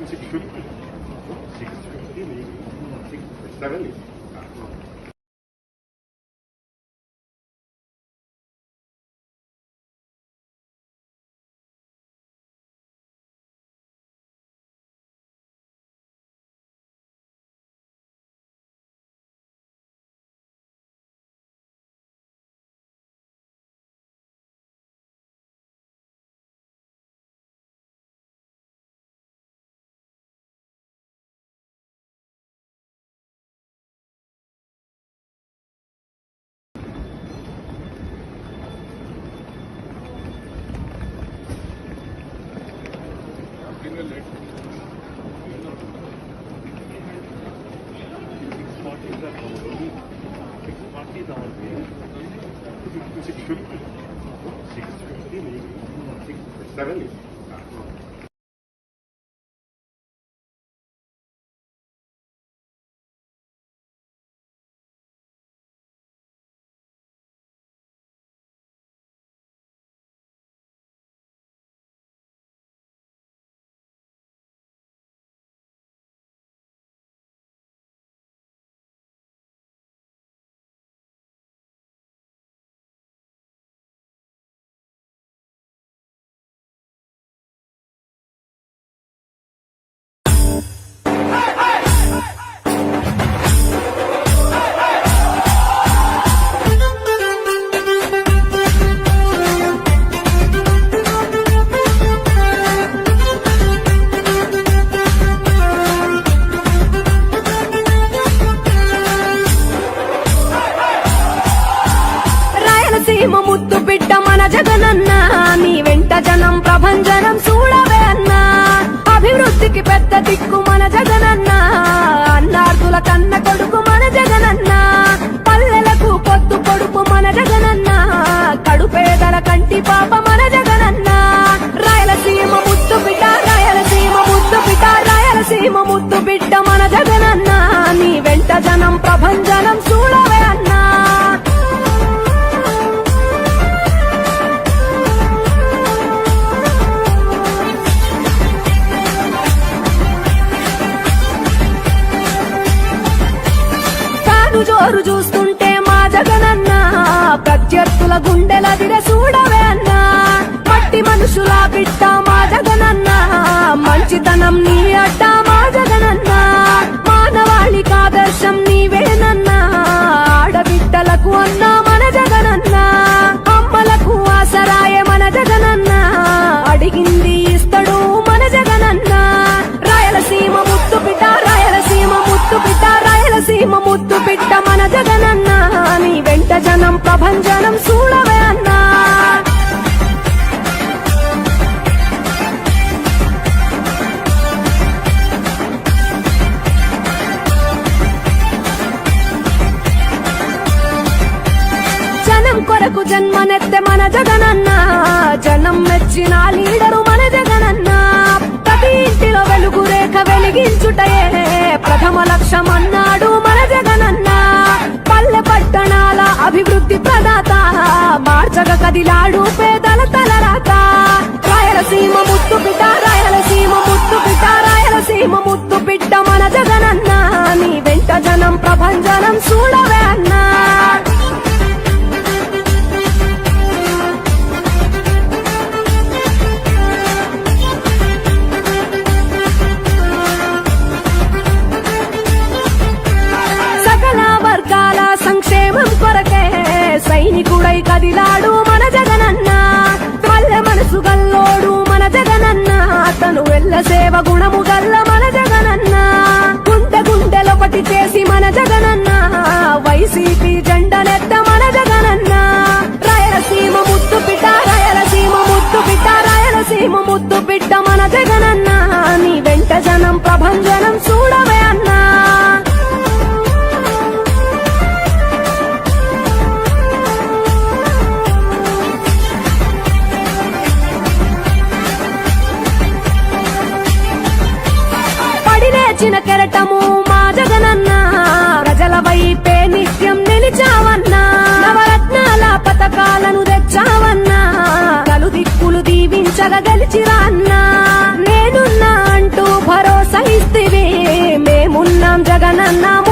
650. 650 maybe. 670. ముద్దు బిడ్డ మన జగనన్న నీ వెంట జనం ప్రభంజనం చూడవే అన్నా అభివృద్ధికి పెద్ద దిక్కు మన జగనన్న అన్నార్థుల కన్న కొడుకు మన జగనన్న పల్లెలకు పొద్దు పొడుపు మన జగనన్న కడుపేదల కంటి పాప మన జగనన్న రాయలసీమ ముద్దు బిడ్డ రాయలసీమ ముద్దు బిడ్డ రాయలసీమ ముద్దు బిడ్డ మన జగనన్న నీ వెంట జనం ప్రభంజనం చూడవే అన్నా జోరు చూస్తుంటే మా జగనన్న ప్రత్యర్థుల గుండెల దిర చూడవే అన్నా మట్టి మనుషుల బిడ్డ మా జగనన్న మంచితనం నీ అడ్డ మా జగనన్న మానవాళికి ఆదర్శం నీవేనన్నా ఆడబిడ్డలకు అన్నా మన జగనన్న అమ్మలకు ఆసరాయే మన జగనన్న అడిగింది ఇస్తడు మన జగనన్న రాయలసీమ ముద్దు బిడ్డ రాయలసీమ ముద్దు బిడ్డ రాయలసీమ ముద్దు బిడ్డ మన జగనన్న నీ వెంట జనం ప్రభంజనం చూడవే అన్నా జనం కొరకు జన్మనెత్తే మన జగనన్న జనం మెచ్చిన లీడరు మన జగనన్న ప్రతి ఇంటిలో వెలుగు రేఖ వెలిగించుటయే ప్రథమ లక్ష్యం అన్నాడు మన జగనన్న పల్లె పట్టణాల అభివృద్ధి ప్రదాత మార్చగ కదిలాడు పేదల తలరాత రాయలసీమ ముద్దు బిడ్డ రాయలసీమ ముద్దు బిడ్డ రాయలసీమ ముద్దు బిడ్డ మన జగనన్న నీ వెంట జనం ప్రభంజనం చూడవే అన్నా సంక్షేమం కొరకే సైనికుడై కదిలాడు మన జగనన్న పల్లె మనసు గల్లోడు మన జగనన్న తను వెళ్ళ సేవ గుణము గల్ల మన జగనన్న గుండె గుండెలొకటి చేసి మన జగనన్న వైసీపీ జెండనెత్త మన జగనన్న రాయలసీమ ముద్దు బిడ్డ రాయలసీమ ముద్దు బిడ్డ రాయలసీమ ముద్దు బిడ్డ మన జగనన్న నీ వెంట జనం ప్రభంజనం చూడవే అన్నా చిన్న కెరటము మా జగనన్న ప్రజల వైపే నిత్యం నిలిచావన్నా నవరత్నాల పథకాలను తెచ్చావన్నా నలు దిక్కులు దీవించగా గెలిచిరా అన్నా నేనున్నా అంటూ భరోసా జగనన్న